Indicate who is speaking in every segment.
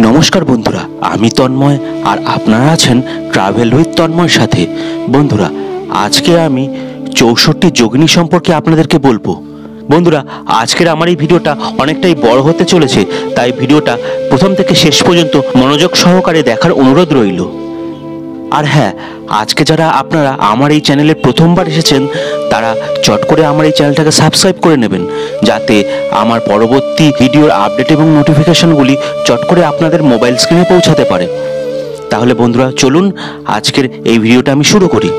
Speaker 1: নমস্কার বন্ধুরা, আমি তন্ময় আর আপনারা আছেন ট্রাভেল উইথ তন্ময়ের সাথে। বন্ধুরা, আজকে আমি 64 যোগিনী সম্পর্কে আপনাদেরকে বলবো। বন্ধুরা, আজকের আমার এই ভিডিওটা অনেকটাই বড় হতে চলেছে, তাই ভিডিওটা প্রথম থেকে শেষ পর্যন্ত মনোযোগ সহকারে দেখার অনুরোধ রইল। আর হ্যাঁ, আজকে যারা আপনারা আমার এই চ্যানেলে প্রথমবার এসেছেন তারা চট করে আমার এই চ্যানেলটাকে সাবস্ক্রাইব করে নেবেন, যাতে আমার পরবর্তী ভিডিওর আপডেট এবং নোটিফিকেশনগুলি চট করে আপনাদের মোবাইল স্ক্রিনে পৌঁছাতে পারে। তাহলে বন্ধুরা, চলুন আজকের এই ভিডিওটা আমি শুরু করি।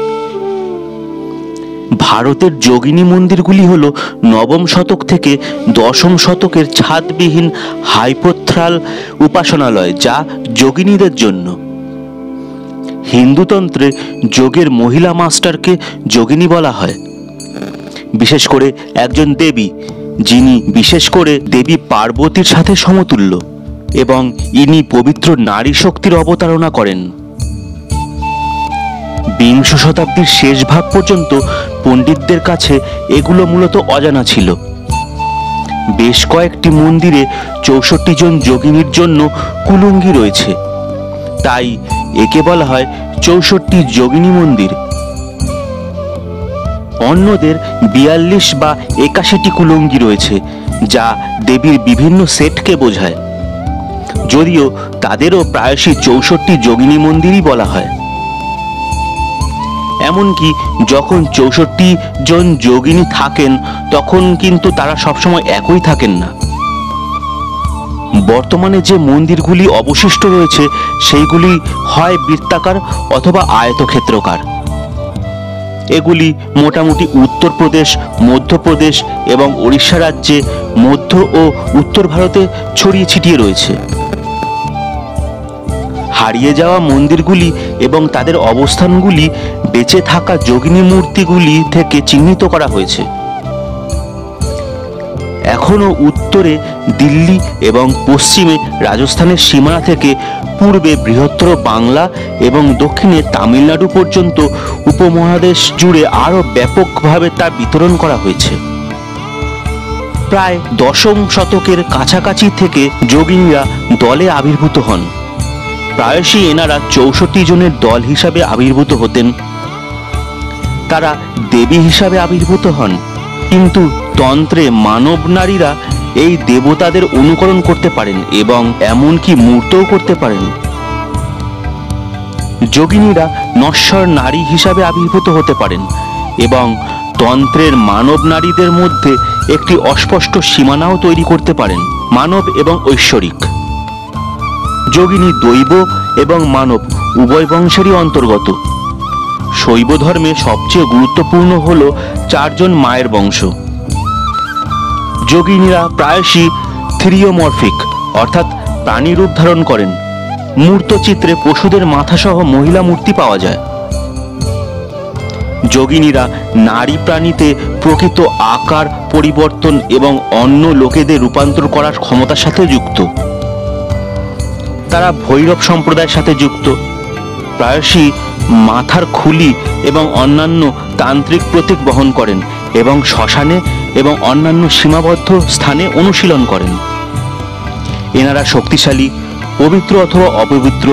Speaker 1: ভারতের যোগিনী মন্দিরগুলি হল নবম শতক থেকে দশম শতকের ছাদবিহীন হাইপোথ্রাল উপাসনালয়, যা যোগিনীদের জন্য। হিন্দুতন্ত্রে যোগের মহিলা মাস্টারকে যোগিনী বলা হয়, বিশেষ করে একজন দেবী, যিনি বিশেষ করে দেবী পার্বতীর সাথে সমতুল্য, এবং ইনি পবিত্র নারী শক্তির অবতারণা করেন। বিংশ শতাব্দীর শেষ ভাগ পর্যন্ত পণ্ডিতদের কাছে এগুলো মূলত অজানা ছিল। বেশ কয়েকটি মন্দিরে 64 জন যোগিনীর জন্য কুলুঙ্গি রয়েছে, তাই একে বলা হয় 64 যোগিনী মন্দির। অন্যদের 42 বা 81টি কুলুঙ্গি রয়েছে, যা দেবীর বিভিন্ন সেটকে বোঝায়, যদিও তাদেরও প্রায়শই 64 যোগিনী মন্দিরই বলা হয়। এমনকি যখন 64 জন যোগিনী থাকেন, তখন কিন্তু তারা সবসময় একই থাকেন না। বর্তমানে যে মন্দিরগুলি অবশিষ্ট রয়েছে সেইগুলি হয় বৃত্তাকার অথবা আয়তক্ষেত্রকার। এগুলি মোটামুটি উত্তরপ্রদেশ, মধ্যপ্রদেশ এবং ওড়িশা রাজ্যে মধ্য ও উত্তর ভারতে ছড়িয়ে ছিটিয়ে রয়েছে। হারিয়ে যাওয়া মন্দিরগুলি এবং তাদের অবস্থানগুলি বেঁচে থাকা যোগিনী মূর্তিগুলি থেকে চিহ্নিত করা হয়েছে। এখনও উত্তরে দিল্লি এবং পশ্চিমে রাজস্থানের সীমানা থেকে পূর্বে বৃহত্তর বাংলা এবং দক্ষিণে তামিলনাড়ু পর্যন্ত উপমহাদেশ জুড়ে আরও ব্যাপকভাবে তা বিতরণ করা হয়েছে। প্রায় দশম শতকের কাছাকাছি থেকে যোগিনীরা দলে আবির্ভূত হন। প্রায়শই এনারা 64 জনের দল হিসাবে আবির্ভূত হতেন। তারা দেবী হিসাবে আবির্ভূত হন, কিন্তু তন্ত্রে মানব নারীরা এই দেবতাদের অনুকরণ করতে পারেন এবং এমনকি মূর্তও করতে পারেন। যোগিনীরা নশ্বর নারী হিসাবে আবির্ভূত হতে পারেন এবং তন্ত্রের মানব নারীদের মধ্যে একটি অস্পষ্ট সীমানাও তৈরি করতে পারেন, মানব এবং ঐশ্বরিক। যোগিনী দৈব এবং মানব উভয় বংশেরই অন্তর্গত। শৈব ধর্মে সবচেয়ে গুরুত্বপূর্ণ হল 4 জন মায়ের বংশ। যোগিনীরা প্রায়শই থিরিওমরফিক অর্থাৎ প্রাণী রূপ ধারণ করেন। মূর্ত চিত্রে পশুদের মাথাসহ মহিলা মূর্তি পাওয়া যায়। যোগিনীরা নারী প্রাণীতে প্রকৃত আকার পরিবর্তন এবং অন্য লোকেদের রূপান্তর করার ক্ষমতার সাথে যুক্ত। তারা ভৈরব সম্প্রদায়ের সাথে যুক্ত। প্রায়শই মাথার খুলি এবং অন্যান্য তান্ত্রিক প্রতীক বহন করেন এবং শ্মশানে এবং অন্যান্য সীমাবদ্ধ স্থানে অনুশীলন করেন। এনারা শক্তিশালী, পবিত্র অথবা অপবিত্র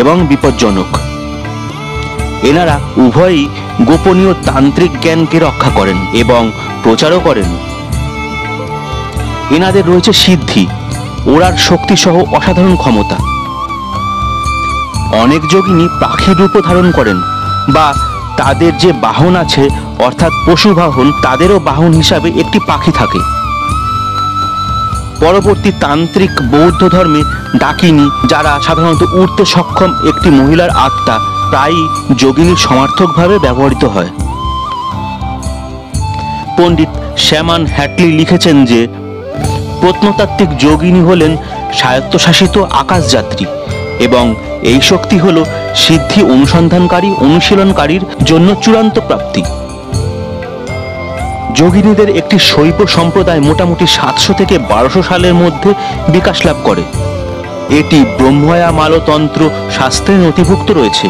Speaker 1: এবং বিপজ্জনক। এনারা উভয়ই গোপনীয় তান্ত্রিক জ্ঞানকে রক্ষা করেন এবং প্রচারও করেন। এনাদের রয়েছে সিদ্ধি, ওড়ার শক্তি সহ অসাধারণ ক্ষমতা। অনেক যোগিনী পাখির রূপ ধারণ করেন, বা তাদের যে বাহন আছে অর্থাৎ পশু বাহন, তাদেরও বাহন হিসাবে একটি পাখি থাকে। পরবর্তী তান্ত্রিক বৌদ্ধ ধর্মে ডাকিনী, যারা সাধারণত উড়তে সক্ষম একটি মহিলার আত্মা, প্রায়ই যোগিনীর সমার্থকভাবে ব্যবহৃত হয়। পণ্ডিত শ্যামান হ্যাটলি লিখেছেন যে প্রত্নতাত্ত্বিক যোগিনী হলেন স্বায়ত্তশাসিত আকাশযাত্রী এবং এই শক্তি হল সিদ্ধি অনুসন্ধানকারী অনুশীলনকারীর জন্য চূড়ান্ত প্রাপ্তি। যোগিনীদের একটি শৈব সম্প্রদায় মোটামুটি 700 থেকে 1200 সালের মধ্যে বিকাশ লাভ করে। এটি ব্রহ্ময়ামালতন্ত্র শাস্ত্রে নথিভুক্ত রয়েছে।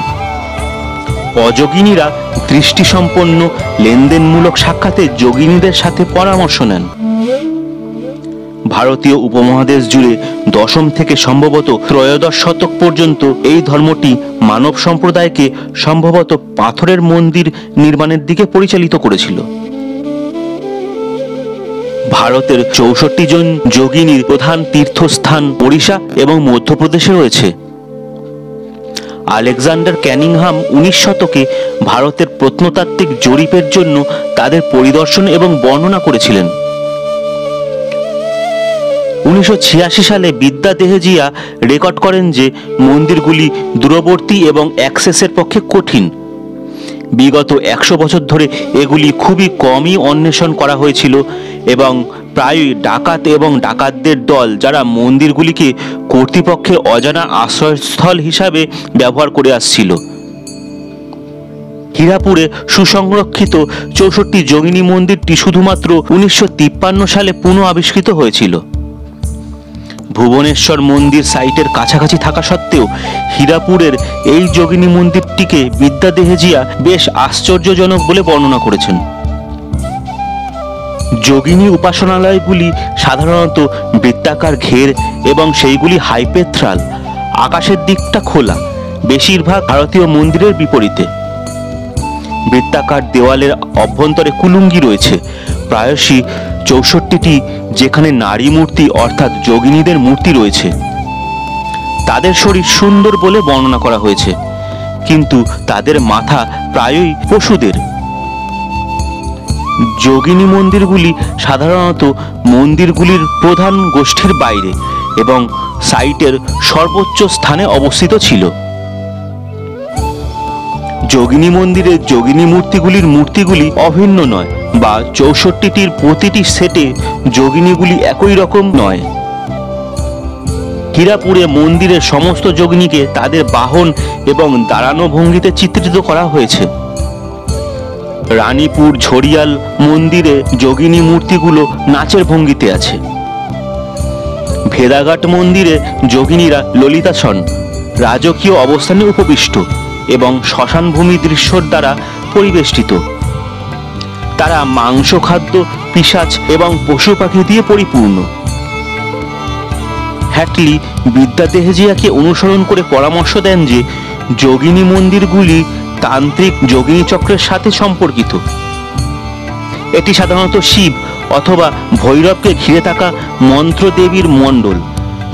Speaker 1: অযোগিনীরা দৃষ্টিসম্পন্ন লেনদেনমূলক সাক্ষাতে যোগিনীদের সাথে পরামর্শ নেন। ভারতীয় উপমহাদেশ জুড়ে দশম থেকে সম্ভবত ত্রয়োদশ শতক পর্যন্ত এই ধর্মটি মানব সম্প্রদায়কে সম্ভবত পাথরের মন্দির নির্মাণের দিকে পরিচালিত করেছিল। ভারতের 64 জন যোগিনীর প্রধান তীর্থস্থান ওড়িশা এবং মধ্যপ্রদেশে রয়েছে। আলেকজান্ডার ক্যানিংহাম 19 শতকে ভারতের প্রত্নতাত্ত্বিক জরিপের জন্য তাদের পরিদর্শন এবং বর্ণনা করেছিলেন। 1986 সালে বিদ্যা দেহেজিয়া রেকর্ড করেন যে মন্দিরগুলি দূরবর্তী এবং অ্যাক্সেসের পক্ষে কঠিন। বিগত 100 বছর ধরে এগুলি খুবই কমই অন্বেষণ করা হয়েছিল এবং প্রায়ই ডাকাত এবং ডাকাতদের দল যারা মন্দিরগুলিকে কর্তৃপক্ষের অজানা আশ্রয়স্থল হিসাবে ব্যবহার করে আসছিল। হীরাপুরে সুসংরক্ষিত 64 যোগিনী মন্দিরটি শুধুমাত্র 1953 সালে পুনঃ আবিষ্কৃত হয়েছিল। ভুবনেশ্বর মন্দির সাইটের কাছাকাছি থাকা সত্ত্বেও হীরাপুরের এই যোগিনী মন্দিরটিকে বিদ্যা দেহেজিয়া বেশ আশ্চর্যজনক বলে বর্ণনা করেছেন। যোগিনী উপাসনালয়গুলি সাধারণত বৃত্তাকার ঘের এবং সেইগুলি হাইপেথ্রাল, আকাশের দিকটা খোলা, বেশিরভাগ ভারতীয় মন্দিরের বিপরীতে। বৃত্তাকার দেওয়ালের অভ্যন্তরে কুলুঙ্গি রয়েছে, প্রায়শই 64টি, যেখানে নারী মূর্তি অর্থাৎ যোগিনীদের মূর্তি রয়েছে। তাদের শরীর সুন্দর বলে বর্ণনা করা হয়েছে, কিন্তু তাদের মাথা প্রায়ই পশুদের। যোগিনী মন্দিরগুলি সাধারণত মন্দিরগুলির প্রধান গোষ্ঠীর বাইরে এবং সাইটের সর্বোচ্চ স্থানে অবস্থিত ছিল। যোগিনী মন্দিরে যোগিনী মূর্তিগুলি অভিন্ন নয়, বা 64টির প্রতিটি সেটে যোগিনীগুলি একই রকম নয়। হীরাপুরে মন্দিরের সমস্ত যোগিনীকে তাদের বাহন এবং দাঁড়ানো ভঙ্গিতে চিত্রিত করা হয়েছে। রানীপুর ঝড়িয়াল মন্দিরে যোগিনী মূর্তিগুলো নাচের ভঙ্গিতে আছে। ভেদাঘাট মন্দিরে যোগিনীরা ললিতাসন, রাজকীয় অবস্থানে উপবিষ্ট এবং শ্মশানভূমি দৃশ্যর দ্বারা পরিবেষ্টিত। তারা মাংস খাদ্য, পিশাচ এবং পশু পাখি দিয়ে পরিপূর্ণ। হ্যাটলি বিদ্যা দেহেজিয়াকে অনুসরণ করে পরামর্শ দেন যে যোগিনী মন্দিরগুলি তান্ত্রিক যোগিনী চক্রের সাথে সম্পর্কিত। এটি সাধারণত শিব অথবা ভৈরবকে ঘিরে থাকা মন্ত্রদেবীর মণ্ডল,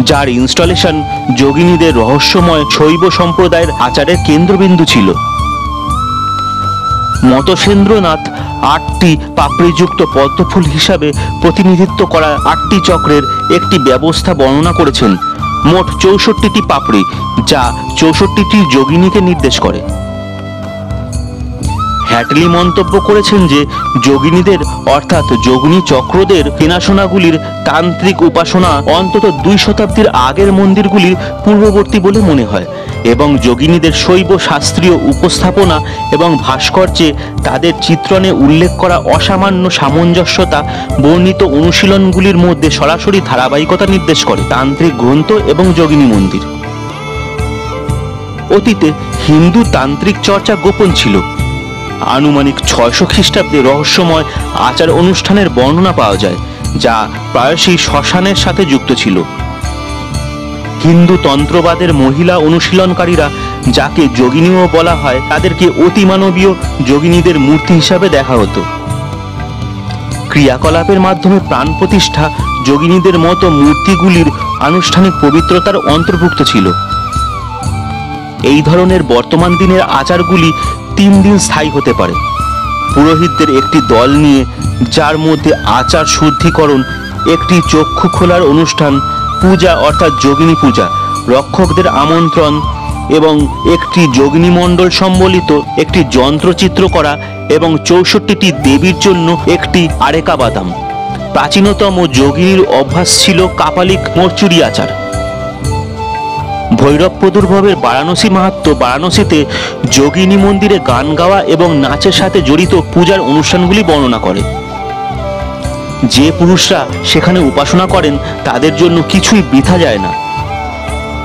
Speaker 1: যার ইনস্টলেশন যোগিনীদের রহস্যময় শৈব সম্প্রদায়ের আচারের কেন্দ্রবিন্দু ছিল। মতসেন্দ্রনাথ 8টি পাপড়িযুক্ত পদ্মফুল হিসাবে প্রতিনিধিত্ব করা 8টি চক্রের একটি ব্যবস্থা বর্ণনা করেছেন, মোট 64টি পাপড়ি, যা 64টি যোগিনীকে নির্দেশ করে। হ্যাটলি মন্তব্য করেছেন যে যোগিনীদের অর্থাৎ যোগিনী চক্রদের কেনাশোনাগুলির তান্ত্রিক উপাসনা অন্তত 2 শতাব্দীর আগের মন্দিরগুলির পূর্ববর্তী বলে মনে হয় এবং যোগিনীদের শৈব শাস্ত্রীয় উপস্থাপনা এবং ভাস্কর্যে তাদের চিত্রণে উল্লেখ করা অসামান্য সামঞ্জস্যতা বর্ণিত অনুশীলনগুলির মধ্যে সরাসরি ধারাবাহিকতা নির্দেশ করে। তান্ত্রিক গ্রন্থ এবং যোগিনী মন্দির। অতীতে হিন্দু তান্ত্রিক চর্চা গোপন ছিল। আনুমানিক 600 খ্রিস্টাব্দে রহস্যময় আচার অনুষ্ঠানের বর্ণনা পাওয়া যায়, যা প্রায়শই শ্মশানের সাথে যুক্ত ছিল। হিন্দু তন্ত্রবাদের মহিলা অনুশীলনকারীরা, যাকে যোগিনীও বলা হয়, তাদেরকে অতিমানবীয় যোগিনীদের মূর্তি হিসাবে দেখা হতো। ক্রিয়াকলাপের মাধ্যমে প্রাণ প্রতিষ্ঠা যোগিনীদের মতো মূর্তিগুলির আনুষ্ঠানিক পবিত্রতার অন্তর্ভুক্ত ছিল। এই ধরনের বর্তমান দিনের আচারগুলি 3 দিন স্থায়ী হতে পারে। পুরোহিতদের একটি দল নিয়ে, যার মধ্যে আচার শুদ্ধিকরণ, একটি চক্ষু খোলার অনুষ্ঠান, পূজা অর্থাৎ যোগিনী পূজা, রক্ষকদের আমন্ত্রণ এবং একটি যোগিনী মণ্ডল সম্বলিত একটি যন্ত্রচিত্র করা এবং 64টি দেবীর জন্য একটি আরেকা বাদাম। প্রাচীনতম যোগিনীর অভ্যাস ছিল কাপালিক মরচুরি আচার। ভৈরব প্রাদুর্ভাবের বারাণসী মাহাত্ম্য। বারাণসীতে যোগিনী মন্দিরে গান গাওয়া এবং নাচের সাথে জড়িত পূজার অনুষ্ঠানগুলি বর্ণনা করে। যে পুরুষরা সেখানে উপাসনা করেন তাদের জন্য কিছুই বৃথা যায় না।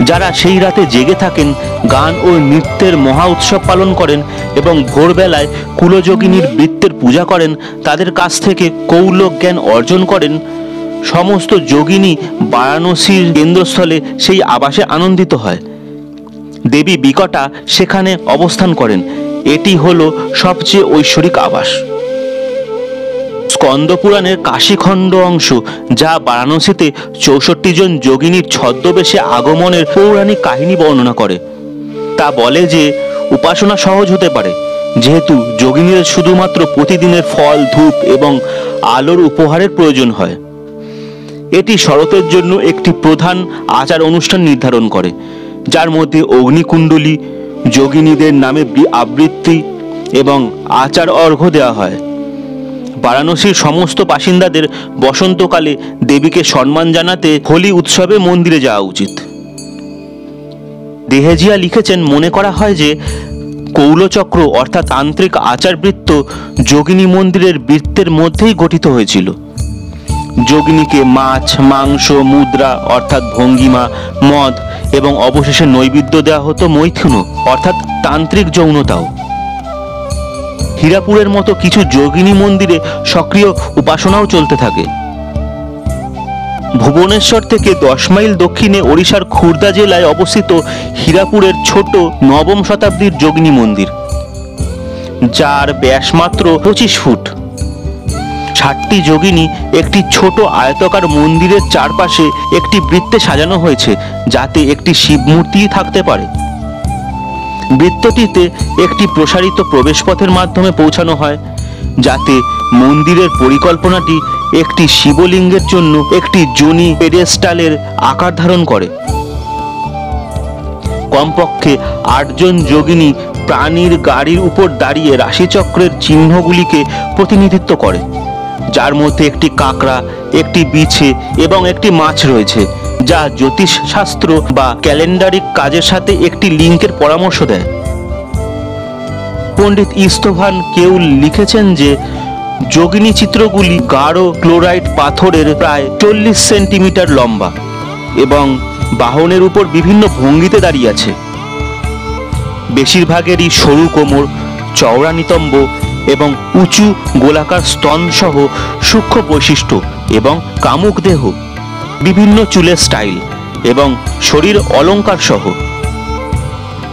Speaker 1: যারা সেই রাতে জেগে থাকেন, গান ও নৃত্যের মহা উৎসব পালন করেন এবং ভোরবেলায় কুলযোগিনীর বৃত্তের পূজা করেন, তাদের কাছ থেকে কৌল জ্ঞান অর্জন করেন, সমস্ত যোগিনী বারাণসীর কেন্দ্রস্থলে সেই আবাসে আনন্দিত হয়। দেবী বিকটা সেখানে অবস্থান করেন। এটি হলো সবচেয়ে ঐশ্বরিক আবাস। স্কন্দ পুরাণের কাশীখণ্ড অংশ, যা বারাণসীতে 64 জন যোগিনীর ছদ্মবেশে আগমনের পৌরাণিক কাহিনী বর্ণনা করে, তা বলে যে উপাসনা সহজ হতে পারে যেহেতু যোগিনীদের শুধুমাত্র প্রতিদিনের ফল, ধূপ এবং আলোর উপহারের প্রয়োজন হয়। এটি শরতের জন্য একটি প্রধান আচার অনুষ্ঠান নির্ধারণ করে, যার মধ্যে অগ্নিকুণ্ডলী, যোগিনীদের নামে আবৃত্তি এবং আচার অর্ঘ্য দেওয়া হয়। বারাণসীর সমস্ত বাসিন্দাদের বসন্তকালে দেবীকে সম্মান জানাতে হোলি উৎসবে মন্দিরে যাওয়া উচিত। দেহেজিয়া লিখেছেন, মনে করা হয় যে কৌলচক্র অর্থাৎ তান্ত্রিক আচারবৃত্ত যোগিনী মন্দিরের বৃত্তের মধ্যেই গঠিত হয়েছিল। যোগিনীকে মাছ, মাংস, মুদ্রা অর্থাৎ ভঙ্গিমা, মদ এবং অবশেষে নৈবেদ্য দেওয়া হতো মৈথুন অর্থাৎ তান্ত্রিক যৌনতাও। হীরাপুরের মতো কিছু যোগিনী মন্দিরে সক্রিয় উপাসনাও চলতে থাকে। ভুবনেশ্বর থেকে 10 মাইল দক্ষিণে ওড়িশার খুর্দা জেলায় অবস্থিত হীরাপুরের ছোট নবম শতাব্দীর যোগিনী মন্দির, যার ব্যাস মাত্র 25 ফুট। 60টি যোগিনী একটি ছোট আয়তাকার মন্দিরের চারপাশে একটি বৃত্তে সাজানো হয়েছে, যাতে একটি শিব মূর্তি থাকতে পারে। বৃত্তটিতে একটি প্রসারিত প্রবেশপথের মাধ্যমে পৌঁছানো হয়, যাতে মন্দিরের পরিকল্পনাটি একটি শিবলিঙ্গের জন্য একটি যোনি পেডেস্টালের আকার ধারণ করে। কমপক্ষে 8 জন যোগিনী প্রাণীর গাড়ির উপর দাঁড়িয়ে রাশিচক্রের চিহ্নগুলিকে প্রতিনিধিত্ব করে, যার মধ্যে একটি কাঁকড়া, একটি বিছে এবং একটি মাছ রয়েছে, যা জ্যোতিষ শাস্ত্র বা ক্যালেন্ডারিক কাজের সাথে একটি লিঙ্কের পরামর্শ দেয়। পণ্ডিত ইস্তভান কেউল লিখেছেন যে যোগিনী চিত্রগুলি গাঢ় ক্লোরাইট পাথরের প্রায় 40 সেন্টিমিটার লম্বা এবং বাহনের উপর বিভিন্ন ভঙ্গিতে দাঁড়িয়ে আছে। বেশিরভাগেরই সরু কোমর, চওড়া নিতম্ব এবং উঁচু গোলাকার স্তন সহ সূক্ষ্ম বৈশিষ্ট্য এবং কামুক দেহ, বিভিন্ন চুলের স্টাইল এবং শরীর অলঙ্কার সহ।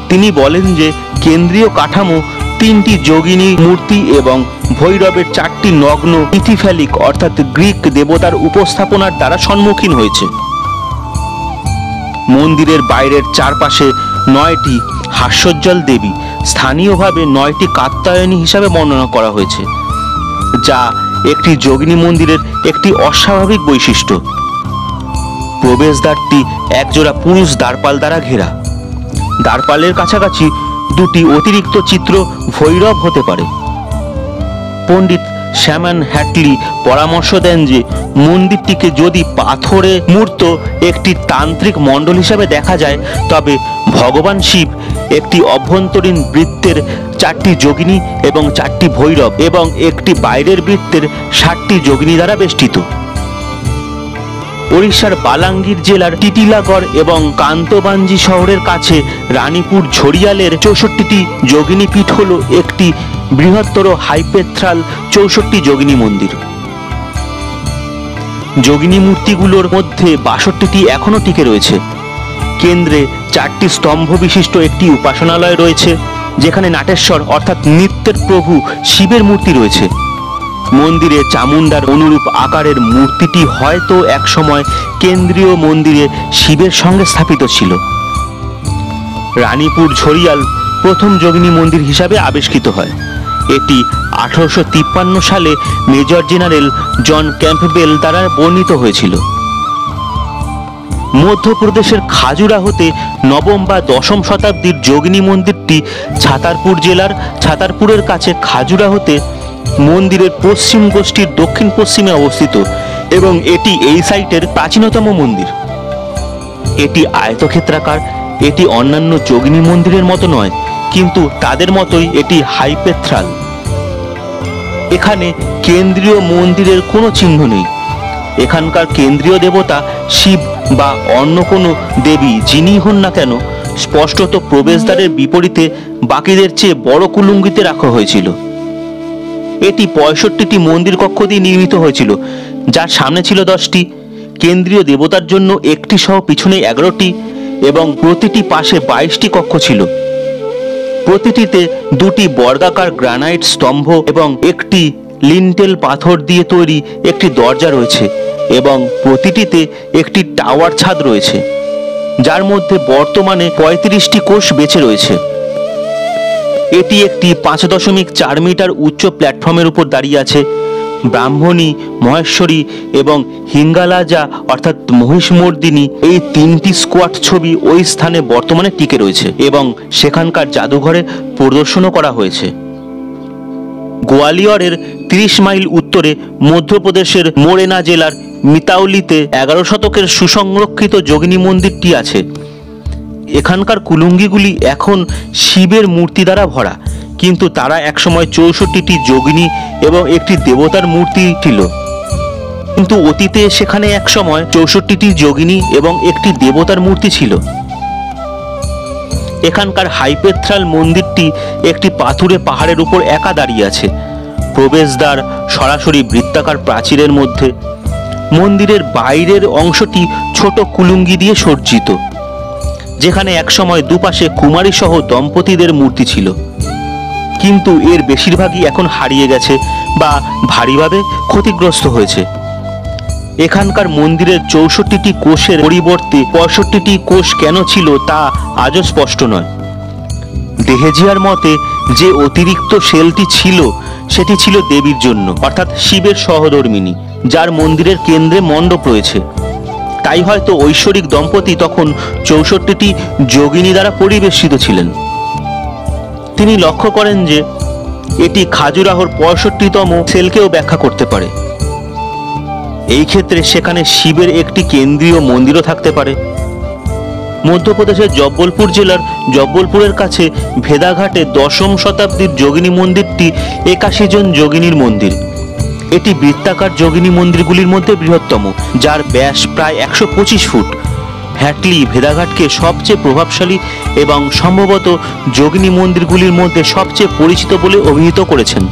Speaker 1: তিনি বলেন যে কেন্দ্রীয় কাঠামো 3টি যোগিনী মূর্তি এবং ভৈরবের 4টি নগ্ন ইথিফ্যালিক অর্থাৎ গ্রিক দেবতার উপস্থাপনার দ্বারা সম্মুখীন হয়েছে। মন্দিরের বাইরের চারপাশে 9টি হাস্যোজ্জ্বল দেবী, স্থানীয়ভাবে 9টি কাত্যায়নী হিসাবে বর্ণনা করা হয়েছে, যা একটি যোগিনী মন্দিরের একটি অস্বাভাবিক বৈশিষ্ট্য। প্রবেশদ্বারটি একজোড়া পুরুষ দ্বারপাল দ্বারা ঘেরা। দ্বারপালের কাছাকাছি 2টি অতিরিক্ত চিত্র ভৈরব হতে পারে। পণ্ডিত শ্যামান হ্যাটলি পরামর্শ দেন যে মন্দিরটিকে যদি পাথরে মূর্ত একটি তান্ত্রিক মণ্ডল হিসাবে দেখা যায়, তবে ভগবান শিব একটি অভ্যন্তরীণ বৃত্তের 4টি যোগিনী এবং 4টি ভৈরব এবং একটি বাইরের বৃত্তের 60টি যোগিনী দ্বারা বেষ্টিত। ওড়িশার বালাঙ্গীর জেলার টিটিলাগড় এবং কান্তবাঞ্জি শহরের কাছে রানীপুর ঝরিয়ালের 64টি যোগিনী পীঠ হল একটি বৃহত্তর হাইপেথ্রাল 64 যোগিনী মন্দির। যোগিনী মূর্তিগুলোর মধ্যে 62টি এখনও টিকে রয়েছে। কেন্দ্রে 4টি স্তম্ভ বিশিষ্ট একটি উপাসনালয় রয়েছে, যেখানে নাটেশ্বর অর্থাৎ নৃত্যের প্রভু শিবের মূর্তি রয়েছে। মন্দিরে চামুন্ডার অনুরূপ আকারের মূর্তিটি হয়তো একসময় কেন্দ্রীয় মন্দিরে শিবের সঙ্গে স্থাপিত ছিল। রানীপুর ঝরিয়াল প্রথম যোগিনী মন্দির হিসাবে আবিষ্কৃত হয়। এটি 1853 সালে মেজর জেনারেল জন ক্যাম্পবেল দ্বারা বর্ণিত হয়েছিল। মধ্যপ্রদেশের খাজুরাহোতে 9ম বা 10ম শতাব্দীর যোগিনী মন্দিরটি ছাতারপুর জেলার ছাতারপুরের কাছে খাজুরাহোতে মন্দিরের পশ্চিম গোষ্ঠীর দক্ষিণ পশ্চিমে অবস্থিত এবং এটি এই সাইটের প্রাচীনতম মন্দির। এটি আয়তক্ষেত্রাকার। এটি অন্যান্য যোগিনী মন্দিরের মতো নয়, কিন্তু তাদের মতোই এটি হাইপেথ্রাল। এখানে কেন্দ্রীয় মন্দিরের কোনো চিহ্ন নেই। এখানকার কেন্দ্রীয় দেবতা শিব বা অন্য কোনো দেবী যিনিই হন না কেন, স্পষ্টত প্রবেশদ্বারের বিপরীতে বাকিদের চেয়ে বড় কুলুঙ্গিতে রাখা হয়েছিল। এটি 65টি মন্দির কক্ষ দিয়ে নির্মিত হয়েছিল, যার সামনে ছিল 10টি, কেন্দ্রীয় দেবতার জন্য একটি সহ পিছনে 11টি এবং প্রতিটি পাশে 22টি কক্ষ ছিল। প্রতিটিতে 2টি বর্গাকার গ্রানাইট স্তম্ভ এবং একটি লিন্টেল পাথর দিয়ে তৈরি একটি দরজা রয়েছে এবং প্রতিটিতে একটি টাওয়ার ছাদ রয়েছে, যার মধ্যে বর্তমানে 35টি কোষ বেঁচে রয়েছে। এটি একটি 5.4 মিটার উচ্চ প্ল্যাটফর্মের উপর দাঁড়িয়ে আছে। ব্রাহ্মণী, মহেশ্বরী এবং হিঙ্গালাজা অর্থাৎ মহিষমর্দিনী এই 3টি স্কোয়াট ছবি ওই স্থানে বর্তমানে টিকে রয়েছে এবং সেখানকার জাদুঘরে প্রদর্শনও করা হয়েছে। গোয়ালিয়রের 30 মাইল উত্তরে মধ্যপ্রদেশের মোরেনা জেলার মিতাউলিতে 11 শতকের সুসংরক্ষিত যোগিনী মন্দিরটি আছে। এখানকার কুলুঙ্গিগুলি এখন শিবের মূর্তি দ্বারা ভরা, কিন্তু তারা একসময় 64টি যোগিনী এবং একটি দেবতার মূর্তি ছিল। কিন্তু অতীতে সেখানে একসময় 64টি যোগিনী এবং একটি দেবতার মূর্তি ছিল। এখানকার হাইপেথ্রাল মন্দিরটি একটি পাথুরে পাহাড়ের উপর একা দাঁড়িয়ে আছে। প্রবেশদ্বার সরাসরি বৃত্তাকার প্রাচীরের মধ্যে। মন্দিরের বাইরের অংশটি ছোট কুলুঙ্গি দিয়ে সজ্জিত, যেখানে একসময় দুপাশে কুমারী সহ দম্পতিদের মূর্তি ছিল, কিন্তু এর বেশিরভাগই এখন হারিয়ে গেছে বা ভারীভাবে ক্ষতিগ্রস্ত হয়েছে। এখানকার মন্দিরের 64টি কোষের পরিবর্তে 65টি কোষ কেন ছিল তা আজও স্পষ্ট নয়। দেহেজিয়ার মতে যে অতিরিক্ত সেলটি ছিল সেটি ছিল দেবীর জন্য, অর্থাৎ শিবের সহধর্মিণী, যার মন্দিরের কেন্দ্রে মণ্ডপ রয়েছে। তাই হয়তো ঐশ্বরিক দম্পতি তখন 64টি যোগিনী দ্বারা পরিবেষ্টিত ছিলেন। তিনি লক্ষ্য করেন যে এটি খাজুরাহোর 65তম সেলকেও ব্যাখ্যা করতে পারে। এই ক্ষেত্রে সেখানে শিবের একটি কেন্দ্রীয় মন্দিরও থাকতে পারে। মধ্যপ্রদেশের জব্বলপুর জেলার জব্বলপুরের কাছে ভেদাঘাটে 10ম শতাব্দীর যোগিনী মন্দিরটি 81 জন যোগিনীর মন্দির। এটি বৃত্তাকার যোগিনী মন্দিরগুলির মধ্যে বৃহত্তম, যার ব্যাস প্রায় 125 ফুট। হ্যাটলি ভেদাঘাটকে সবচেয়ে প্রভাবশালী এবং সম্ভবত যোগিনী মন্দিরগুলির মধ্যে সবচেয়ে পরিচিত বলে অভিহিত করেছেন।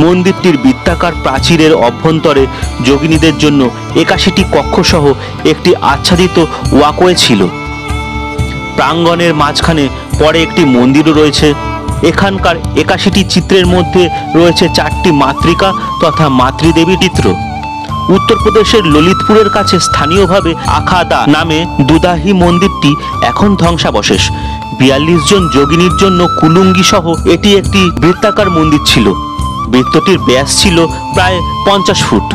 Speaker 1: মন্দিরটির বৃত্তাকার প্রাচীরের অভ্যন্তরে যোগিনীদের জন্য 81টি কক্ষ সহ একটি আচ্ছাদিত ওয়াকওয়ে ছিল। প্রাঙ্গণের মাঝখানে পরে একটি মন্দিরও রয়েছে। এখানকার 81টি চিত্রের মধ্যে রয়েছে 4টি মাতৃকা তথা মাতৃদেবী চিত্র। উত্তরপ্রদেশের ললিতপুরের কাছে স্থানীয়ভাবে আখাদা নামে দুদাহি মন্দিরটি এখন ধ্বংসাবশেষ। 42 জন যোগিনীর জন্য কুলুঙ্গি সহ এটি একটি বৃত্তাকার মন্দির ছিল। বৃত্তটির ব্যাস ছিল প্রায় 50 ফুট।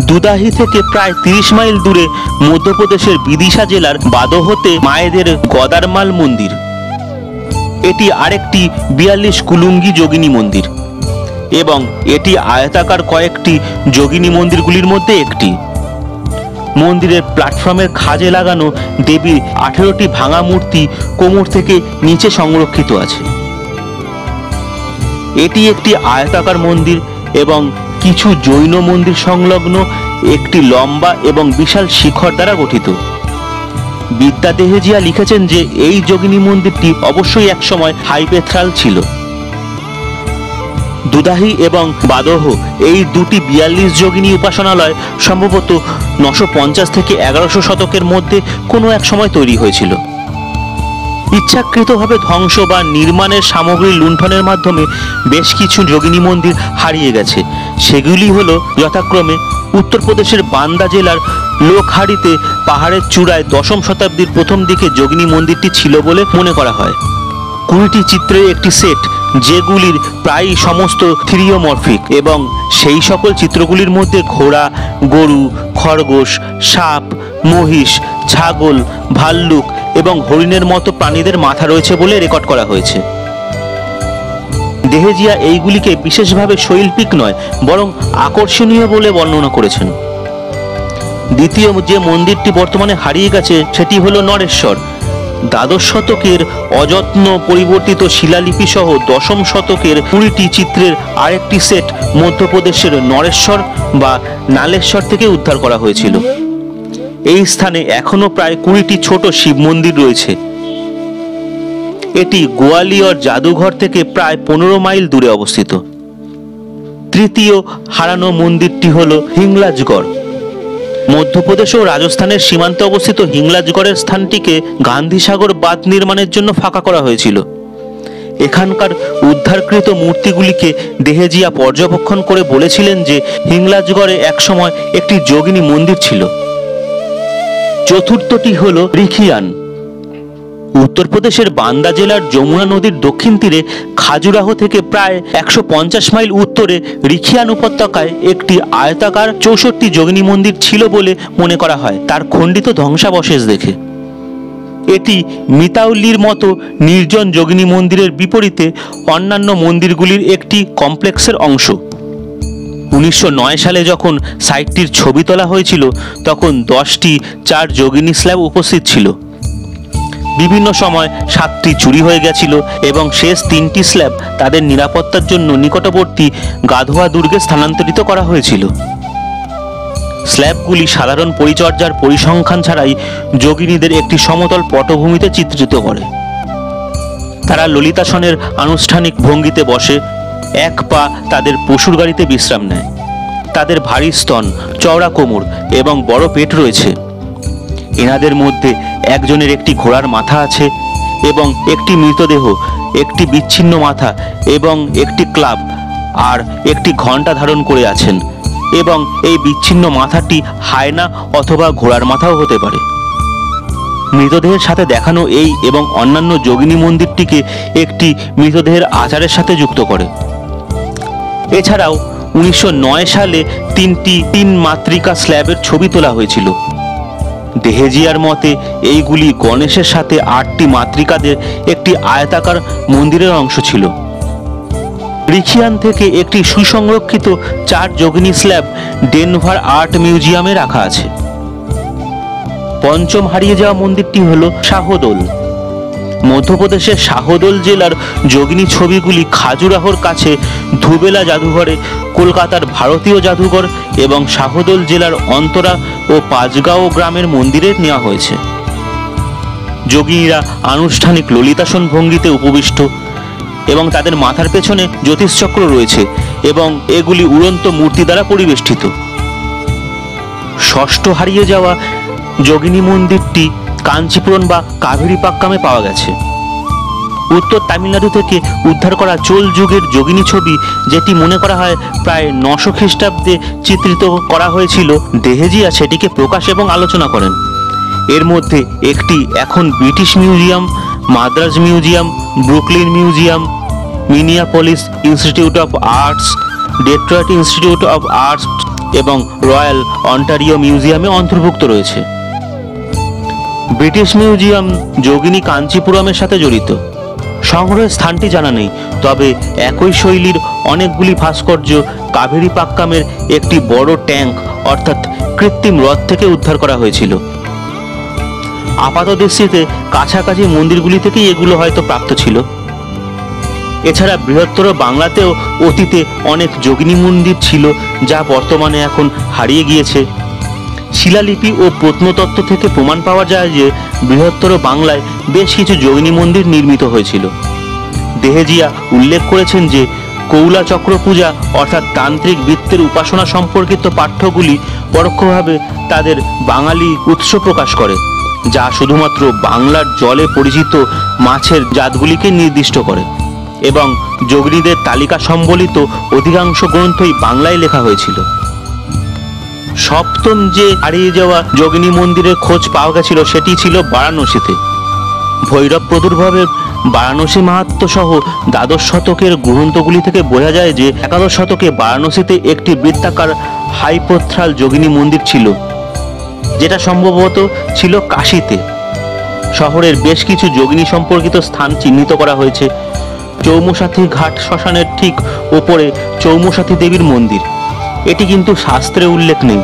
Speaker 1: দুদাহি থেকে প্রায় 30 মাইল দূরে মধ্যপ্রদেশের বিদিশা জেলার বাদোহতে মায়েদের গদারমাল মন্দির। এটি আরেকটি 42 কুলুঙ্গি যোগিনী মন্দির এবং এটি আয়তাকার কয়েকটি যোগিনী মন্দিরগুলির মধ্যে একটি। মন্দিরের প্ল্যাটফর্মের খাজে লাগানো দেবীর 18টি ভাঙা মূর্তি কোমর থেকে নিচে সংরক্ষিত আছে। এটি একটি আয়তাকার মন্দির এবং কিছু জৈন মন্দির সংলগ্ন একটি লম্বা এবং বিশাল শিখর দ্বারা গঠিত। বিদ্যা দেহেজিয়া লিখেছেন যে এই যোগিনী মন্দিরটি অবশ্যই একসময় হাইপেথ্রাল ছিল। দুদাহি এবং বাদোহ এই দুটি 42 যোগিনী উপাসনালয় সম্ভবত 950 থেকে 1100 শতকের মধ্যে কোনো এক সময় তৈরি হয়েছিল। ইচ্ছাকৃতভাবে ধ্বংস বা নির্মাণের সামগ্রী লুণ্ঠনের মাধ্যমে বেশ কিছু যোগিনী মন্দির হারিয়ে গেছে। সেগুলি হলো যথাক্রমে উত্তরপ্রদেশের বান্দা জেলার লোকহাড়িতে পাহাড়ের চূড়ায় 10ম শতাব্দীর প্রথম দিকে যোগিনী মন্দিরটি ছিল বলে মনে করা হয়। 20টি চিত্রের একটি সেট, যেগুলির প্রায় সমস্ত থিরিওমরফিক এবং সেই সকল চিত্রগুলির মধ্যে ঘোড়া, গরু, খরগোশ, সাপ, মহিষ, ছাগল, ভাল্লুক এবং হরিণের মতো প্রাণীদের মাথা রয়েছে বলে রেকর্ড করা হয়েছে। দেহেজিয়া এইগুলিকে বিশেষভাবে শৈল্পিক নয় বরং আকর্ষণীয় বলে বর্ণনা করেছেন। দ্বিতীয় যে মন্দিরটি বর্তমানে হারিয়ে গেছে সেটি হলো নরেশ্বর। দ্বাদশ শতকের অযত্ন পরিবর্তিত শিলালিপি সহ 10ম শতকের 20টি চিত্রের আরেকটি সেট মধ্যপ্রদেশের নরেশ্বর বা নালেশ্বর থেকে উদ্ধার করা হয়েছিল। এই স্থানে এখনো প্রায় 20টি ছোট শিব মন্দির রয়েছে। এটি গোয়ালিয়র জাদুঘর থেকে প্রায় 15 মাইল দূরে অবস্থিত। তৃতীয় হারানো মন্দিরটি হল হিংলাজগড়। মধ্যপ্রদেশ ও রাজস্থানের সীমান্তে অবস্থিত হিংলাজগড়ের স্থানটিকে গান্ধীসাগর বাঁধ নির্মাণের জন্য ফাঁকা করা হয়েছিল। এখানকার উদ্ধারকৃত মূর্তিগুলিকে দেহেজিয়া পর্যবেক্ষণ করে বলেছিলেন যে হিংলাজগড়ে একসময় একটি যোগিনী মন্দির ছিল। চতুর্থটি হল রিখিয়ান। উত্তরপ্রদেশের বান্দা জেলার যমুনা নদীর দক্ষিণ তীরে খাজুরাহ থেকে প্রায় 150 মাইল উত্তরে রিখিয়ান উপত্যকায় একটি আয়তাকার 64 যোগিনী মন্দির ছিল বলে মনে করা হয় তার খণ্ডিত ধ্বংসাবশেষ দেখে। এটি মিতাউলির মতো নির্জন যোগিনী মন্দিরের বিপরীতে অন্যান্য মন্দিরগুলির একটি কমপ্লেক্সের অংশ। 1909 সালে যখন সাইটটির ছবি তোলা হয়েছিল তখন 10টি 4 যোগিনী স্ল্যাব উপস্থিত ছিল। বিভিন্ন সময় 7টি চুরি হয়ে গেছিল এবং শেষ 3টি স্ল্যাব তাদের নিরাপত্তার জন্য নিকটবর্তী গাধোয়া দুর্গে স্থানান্তরিত করা হয়েছিল। স্ল্যাবগুলি সাধারণ পরিচর্যার পরিসংখ্যান ছাড়াই যোগিনীদের একটি সমতল পটভূমিতে চিত্রিত করে। তারা ললিতাসনের আনুষ্ঠানিক ভঙ্গিতে বসে, এক পা তাদের পশুর গাড়িতে বিশ্রাম নেয়। তাদের ভারী স্তন, চওড়া কোমর এবং বড় পেট রয়েছে। এনাদের মধ্যে একজনের একটি ঘোড়ার মাথা আছে এবং একটি মৃতদেহ, একটি বিচ্ছিন্ন মাথা এবং একটি ক্লাব আর একটি ঘণ্টা ধারণ করে আছেন এবং এই বিচ্ছিন্ন মাথাটি হায়না অথবা ঘোড়ার মাথাও হতে পারে। মৃতদেহের সাথে দেখানো এই এবং অন্যান্য যোগিনী মন্দিরটিকে একটি মৃতদেহের আচারের সাথে যুক্ত করে। এছাড়াও 1909 সালে 3টি 3 মাতৃকা স্ল্যাবের ছবি তোলা হয়েছিল। দেহেজিয়ার মতে এইগুলি গণেশের সাথে 8টি মাতৃকাদের একটি আয়তাকার মন্দিরের অংশ ছিল। রিখিয়ান থেকে একটি সুসংরক্ষিত 4 যোগিনী স্ল্যাব ডেনভার আর্ট মিউজিয়ামে রাখা আছে। পঞ্চম হারিয়ে যাওয়া মন্দিরটি হল শাহদোল। মধ্যপ্রদেশের শাহদোল জেলার যোগিনী ছবিগুলি খাজুরাহোর কাছে ধুবেলা জাদুঘরে, কলকাতার ভারতীয় জাদুঘর এবং শাহদোল জেলার অন্তরা ও পাঁচগাঁও গ্রামের মন্দিরে নেওয়া হয়েছে। যোগিনীরা আনুষ্ঠানিক ললিতাসন ভঙ্গিতে উপবিষ্ট এবং তাদের মাথার পেছনে জ্যোতিষচক্র রয়েছে এবং এগুলি উড়ন্ত মূর্তি দ্বারা পরিবেষ্টিত। ষষ্ঠ হারিয়ে যাওয়া যোগিনী মন্দিরটি কাঞ্চিপুরম বা কাভেরিপাক্কামে পাওয়া গেছে। উত্তর তামিলনাড়ু থেকে উদ্ধার করা চোল যুগের যোগিনী ছবি, যেটি মনে করা হয় প্রায় 900 খ্রিস্টাব্দে চিত্রিত করা হয়েছিল, দেহেজিয়া সেটিকে প্রকাশ এবং আলোচনা করেন। এর মধ্যে একটি এখন British museum, Madras museum, Brooklyn museum, Minneapolis institute of arts, Detroit institute of arts এবং রয়্যাল অন্টারিও মিউজিয়ামে অন্তর্ভুক্ত রয়েছে। ব্রিটিশ মিউজিয়াম যোগিনী কাঞ্চিপুরমের সাথে জড়িত। সংগ্রহের স্থানটি জানা নেই, তবে একই শৈলীর অনেকগুলি ভাস্কর্য কাভেরিপাক্কামের একটি বড় ট্যাঙ্ক অর্থাৎ কৃত্রিম হ্রদ থেকে উদ্ধার করা হয়েছিল। আপাতদৃষ্টিতে কাছাকাছি মন্দিরগুলি থেকেই এগুলো হয়তো প্রাপ্ত ছিল। এছাড়া বৃহত্তর বাংলাতেও অতীতে অনেক যোগিনী মন্দির ছিল, যা বর্তমানে এখন হারিয়ে গিয়েছে। শিলালিপি ও প্রত্নতত্ত্ব থেকে প্রমাণ পাওয়া যায় যে বৃহত্তর বাংলায় বেশ কিছু যোগিনী মন্দির নির্মিত হয়েছিল। দেহেজিয়া উল্লেখ করেছেন যে কৌলা চক্র পূজা অর্থাৎ তান্ত্রিক বৃত্তের উপাসনা সম্পর্কিত পাঠ্যগুলি পরোক্ষভাবে তাদের বাঙালি উৎস প্রকাশ করে, যা শুধুমাত্র বাংলার জলে পরিচিত মাছের জাতগুলিকে নির্দিষ্ট করে এবং যোগিনীদের তালিকা সম্বলিত অধিকাংশ গ্রন্থই বাংলায় লেখা হয়েছিল। সপ্তম যে হারিয়ে যাওয়া যোগিনী মন্দিরের খোঁজ পাওয়া গেছিল সেটি ছিল বারাণসীতে। ভৈরব প্রাদুর্ভাবের বারাণসী মাহাত্ম্য সহ দ্বাদশ শতকের গ্রন্থগুলি থেকে বোঝা যায় যে একাদশ শতকে বারাণসীতে একটি বৃত্তাকার হাইপোথ্রাল যোগিনী মন্দির ছিল, যেটা সম্ভবত ছিল কাশীতে। শহরের বেশ কিছু যোগিনী সম্পর্কিত স্থান চিহ্নিত করা হয়েছে। চৌমুসাথী ঘাট শ্মশানের ঠিক ওপরে চৌমুসাথী দেবীর মন্দির। এটি কিন্তু শাস্ত্রে উল্লেখ নেই,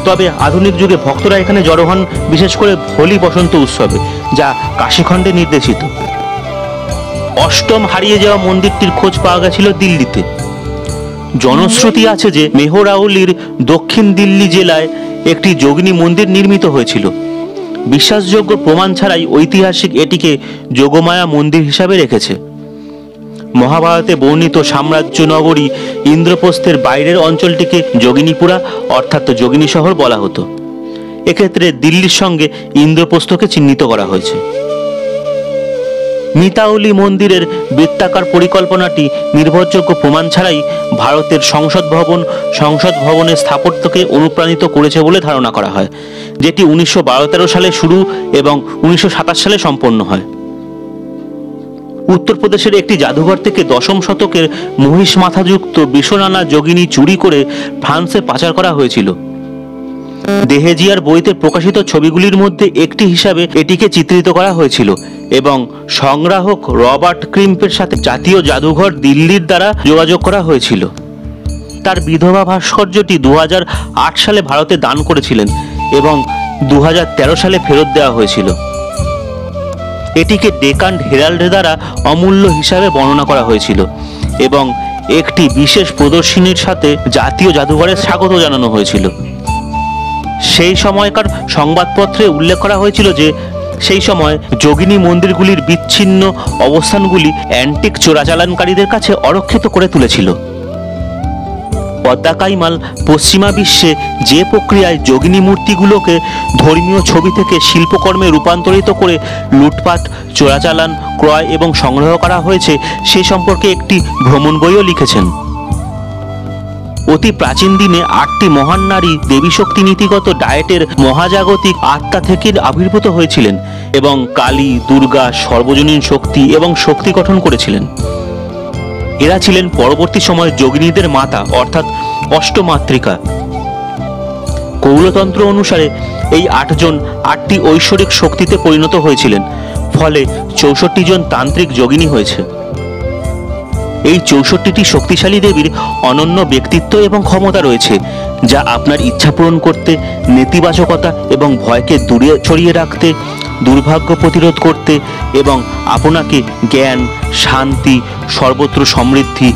Speaker 1: তবে আধুনিক যুগে ভক্তরা এখানে জড়ো হন বিশেষ করে হোলি বসন্ত উৎসবে, যা কাশীখণ্ডে নির্দেশিত। অষ্টম হারিয়ে যাওয়া মন্দিরটির খোঁজ পাওয়া গেছিল দিল্লিতে। জনশ্রুতি আছে যে মেহরাউলির দক্ষিণ দিল্লি জেলায় একটি যোগিনী মন্দির নির্মিত হয়েছিল। বিশ্বাসযোগ্য প্রমাণ ছাড়াই ঐতিহাসিক এটিকে যোগমায়া মন্দির হিসাবে রেখেছে। মহাভারতে বর্ণিত সাম্রাজ্য নগরী ইন্দ্রপ্রস্থের বাইরের অঞ্চলটিকে যোগিনীপুরা অর্থাৎ যোগিনী শহর বলা হতো। এক্ষেত্রে দিল্লির সঙ্গে ইন্দ্রপ্রস্থকে চিহ্নিত করা হয়েছে। মিতাউলি মন্দিরের বৃত্তাকার পরিকল্পনাটি নির্ভরযোগ্য প্রমাণ ছাড়াই ভারতের সংসদ ভবনের স্থাপত্যকে অনুপ্রাণিত করেছে বলে ধারণা করা হয়, যেটি 1912-13 সালে শুরু এবং 1927 সালে সম্পন্ন হয়। উত্তরপ্রদেশের একটি জাদুঘর থেকে 10ম শতকের মহিষ মাথাযুক্ত বিশ্বনানা যোগিনী চুরি করে ফ্রান্সে পাচার করা হয়েছিল। দেহেজিয়ার বইতে প্রকাশিত ছবিগুলির মধ্যে একটি হিসাবে এটিকে চিত্রিত করা হয়েছিল এবং সংগ্রাহক রবার্ট ক্রিম্পের সাথে জাতীয় জাদুঘর দিল্লির দ্বারা যোগাযোগ করা হয়েছিল। তার বিধবা ভাস্কর্যটি 2008 সালে ভারতে দান করেছিলেন এবং 2013 সালে ফেরত দেওয়া হয়েছিল। এটিকে ডেকান হেরাল্ড দ্বারা অমূল্য হিসাবে বর্ণনা করা হয়েছিল এবং একটি বিশেষ প্রদর্শনীর সাথে জাতীয় জাদুঘরে স্বাগত জানানো হয়েছিল। সেই সময়কার সংবাদপত্রে উল্লেখ করা হয়েছিল যে সেই সময় যোগিনী মন্দিরগুলির বিচ্ছিন্ন অবস্থানগুলি অ্যান্টিক চোরাচালানকারীদের কাছে অরক্ষিত করে তুলেছিল। পদ্মা কাইমাল পশ্চিমা বিশ্বে যে প্রক্রিয়ায় যোগিনী মূর্তিগুলোকে ধর্মীয় ছবি থেকে শিল্পকর্মে রূপান্তরিত করে লুটপাট, চোরাচালান, ক্রয় এবং সংগ্রহ করা হয়েছে সে সম্পর্কে একটি ভ্রমণ বইও লিখেছেন। অতি প্রাচীন দিনে 8টি মহান নারী দেবী শক্তি নীতিগত ডায়েটের মহাজাগতিক আত্মা থেকে আবির্ভূত হয়েছিলেন এবং কালী, দুর্গা, সর্বজনীন শক্তি এবং শক্তি গঠন করেছিলেন। এরা ছিলেন পরবর্তী সময়ে যোগিনীদের মাতা অর্থাৎ অষ্টমাতৃকা। কৌলতন্ত্র অনুসারে এই 8 জন 8টি ঐশ্বরিক শক্তিতে পরিণত হয়েছিলেন, ফলে 64 জন তান্ত্রিক যোগিনী হয়েছে। এই 64টি শক্তিশালী দেবীর অনন্য ব্যক্তিত্ব এবং ক্ষমতা রয়েছে, যা আপনার ইচ্ছা পূরণ করতে, নেতিবাচকতা এবং ভয়কে দূরে সরিয়ে রাখতে, দুর্ভাগ্য প্রতিরোধ করতে এবং আপনাকে জ্ঞান, শান্তি, সর্বত্র সমৃদ্ধি,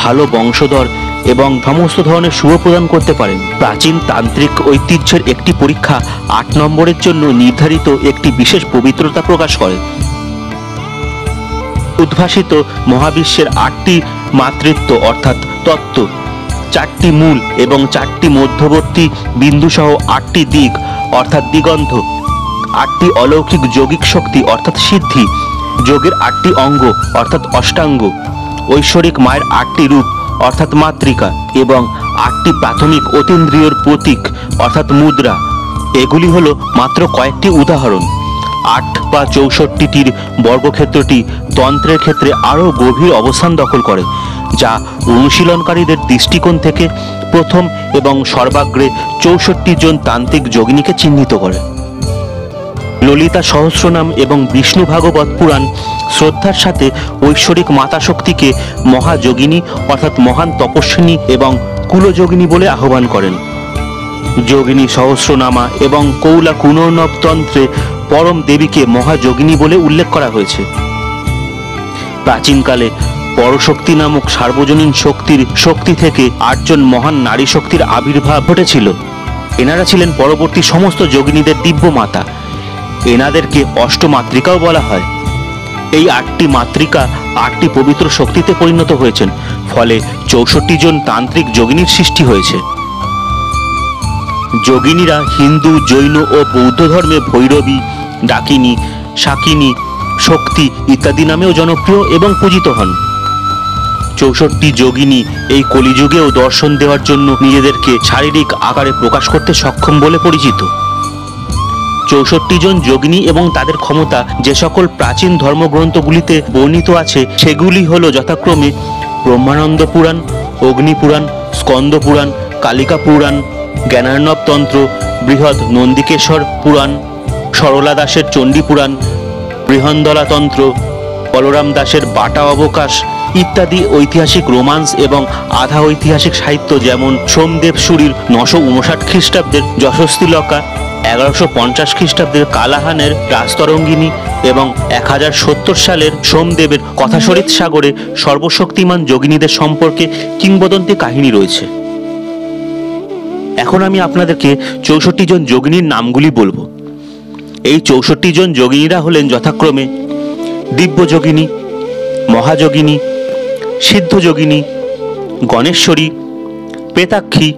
Speaker 1: ভালো বংশধর এবং সমস্ত ধরনের শুভ প্রদান করতে পারেন। প্রাচীন তান্ত্রিক ঐতিহ্যের একটি পরীক্ষা 8 নম্বরের জন্য নির্ধারিত একটি বিশেষ পবিত্রতা প্রকাশ করে। উদ্ভাসিত মহাবিশ্বের 8টি মাতৃত্ব অর্থাৎ তত্ত্ব, 4টি মূল এবং 4টি মধ্যবর্তী বিন্দু সহ 8টি দিক অর্থাৎ দিগন্ধ, 8টি অলৌকিক যৌগিক শক্তি অর্থাৎ সিদ্ধি, যোগের 8টি অঙ্গ অর্থাৎ অষ্টাঙ্গ, ঐশ্বরিক মায়ের 8টি রূপ অর্থাৎ মাতৃকা এবং 8টি প্রাথমিক অতীন্দ্রিয়র প্রতীক অর্থাৎ মুদ্রা। এগুলি হলো মাত্র কয়েকটি উদাহরণ। 8 বা 64টির বর্গক্ষেত্রটি তন্ত্রের ক্ষেত্রে আরও গভীর অবস্থান দখল করে, যা অনুশীলনকারীদের দৃষ্টিকোণ থেকে প্রথম এবং সর্বাগ্রে 64 জন তান্ত্রিক যোগিনীকে চিহ্নিত করে। ললিতা সহস্রনাম এবং বিষ্ণু ভাগবত পুরাণ শ্রদ্ধার সাথে ঐশ্বরিক মাতা শক্তিকে মহাযোগিনী অর্থাৎ মহান তপস্বিনী এবং কুলযোগিনী বলে আহ্বান করেন। যোগিনী সহস্রনামা এবং কৌলা কুনর্নব তন্ত্রে পরম দেবীকে মহাযোগিনী বলে উল্লেখ করা হয়েছে। প্রাচীনকালে পরশক্তি নামক সার্বজনীন শক্তির শক্তি থেকে 8 জন মহান নারী শক্তির আবির্ভাব ঘটেছিল। এনারা ছিলেন পরবর্তী সমস্ত যোগিনীদের দিব্য মাতা। এনাদেরকে অষ্টমাতৃকাও বলা হয়। এই 8টি মাতৃকা 8টি পবিত্র শক্তিতে পরিণত হয়েছেন, ফলে 64 জন তান্ত্রিক যোগিনীর সৃষ্টি হয়েছে। যোগিনীরা হিন্দু, জৈন ও বৌদ্ধ ধর্মে ভৈরবী, ডাকিনী, শাকিনী, শক্তি ইত্যাদি নামেও জনপ্রিয় এবং পূজিত হন। 64 যোগিনী এই কলিযুগেও দর্শন দেওয়ার জন্য নিজেদেরকে শারীরিক আকারে প্রকাশ করতে সক্ষম বলে পরিচিত। 64 জন যোগিনী এবং তাদের ক্ষমতা যে সকল প্রাচীন ধর্মগ্রন্থগুলিতে বর্ণিত আছে সেগুলি হলো যথাক্রমে ব্রহ্মানন্দ পুরাণ, অগ্নি পুরাণ, স্কন্দ পুরাণ, কালিকা পুরাণ, জ্ঞানার্ণব তন্ত্র, বৃহৎ নন্দিকেশ্বর পুরাণ, সরলা দাসের চণ্ডী পুরাণ, বৃহন্দলা তন্ত্র, বলরাম দাসের বাটা অবকাশ ইত্যাদি ঐতিহাসিক রোমান্স এবং আধা ঐতিহাসিক সাহিত্য, যেমন সোমদেব সুরীর 959 খ্রিস্টাব্দের যশস্তিলকা, 1150 খ্রিস্টাব্দের কালাহানের রাজতরঙ্গিনী এবং 1070 সালের সোমদেবের কথাসরিত সাগরে সর্বশক্তিমান যোগিনীদের সম্পর্কে কিংবদন্তি কাহিনী রয়েছে। এখন আমি আপনাদেরকে 64 জন যোগিনীর নামগুলি বলবো। এই 64 জন যোগিনীরা হলেন যথাক্রমে দিব্য যোগিনী, মহাযোগিনী, সিদ্ধযোগিনী, গণেশ্বরী, প্রেতাক্ষী,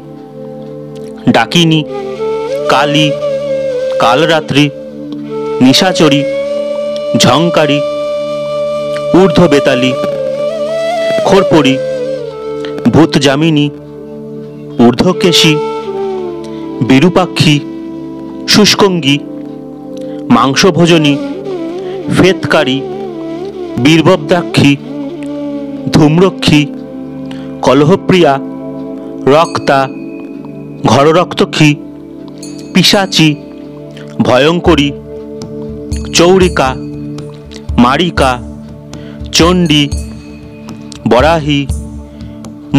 Speaker 1: ডাকিনী, কালী, কালরাত্রি, নিশাচরী, ঝংকারী, ঊর্ধ্ববেতালী, খোরপড়ি, ভূতযামিনী, ঊর্ধ্বকেশী, বিরূপাক্ষী, শুষ্কঙ্গী, মাংসভোজনী, ফেতকারী, বীরবদ্রাক্ষী, ধূম্রক্ষী, কলহপ্রিয়া, রক্তা, ঘররক্তক্ষী, পিশাচী, ভয়ঙ্করী, চৌরিকা, মারিকা, চণ্ডী, বরাহী,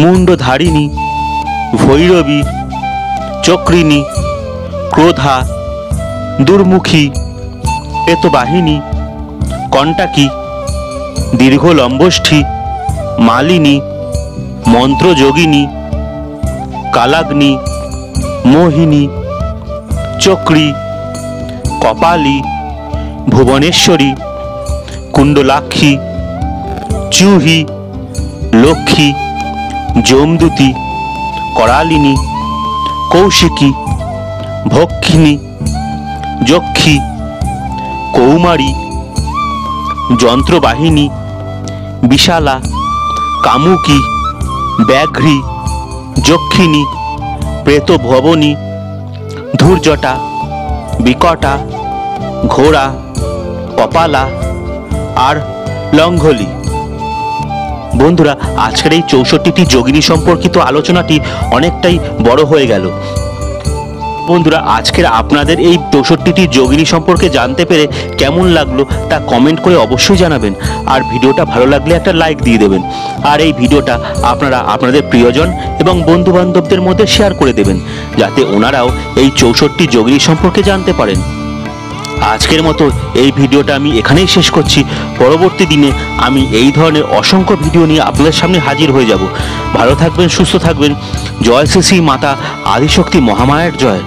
Speaker 1: মুণ্ডধারিণী, ভৈরবী, চক্রিণী, ক্রোধা, দুর্মুখী, প্রেতবাহিনী, কণ্টাকী, দীর্ঘলম্বষ্ঠী, মালিনী, মন্ত্রযোগিনী, কালাগ্নি, মোহিনী, চক্রী, কপালী, ভুবনেশ্বরী, কুণ্ডলাক্ষী, চুহি, লক্ষ্মী, যমদূতী, করালিনী, কৌশিকী, ভক্ষিণী, যক্ষী, কৌমারী, যন্ত্রবাহিনী, বিশালা, কামুকী, ব্যাঘ্রী, যক্ষিণী, প্রেতভবনী, ধূর্জটা, বিকটা, ঘোড়া, কপালা আর লঙ্ঘলি। বন্ধুরা, আজকের এই 64টি যোগিনী সম্পর্কিত আলোচনাটি অনেকটাই বড় হয়ে গেল। বন্ধুরা, আজকের আপনাদের এই 64টি যোগিনী সম্পর্কে জানতে পেরে কেমন লাগলো তা কমেন্ট করে অবশ্যই জানাবেন। আর ভিডিওটা ভালো লাগলে একটা লাইক দিয়ে দেবেন। আর এই ভিডিওটা আপনারা আপনাদের প্রিয়জন এবং বন্ধু বান্ধবদের মধ্যে শেয়ার করে দেবেন, যাতে ওনারাও এই 64টি যোগিনী সম্পর্কে জানতে পারেন। আজকের মতো এই ভিডিওটা আমি এখানেই শেষ করছি। পরবর্তী দিনে আমি এই ধরনের অসংখ্য ভিডিও নিয়ে আপনাদের সামনে হাজির হয়ে যাব। ভালো থাকবেন, সুস্থ থাকবেন। জয় শ্রী শ্রী মাতা আদিশক্তি মহামায়ের জয়।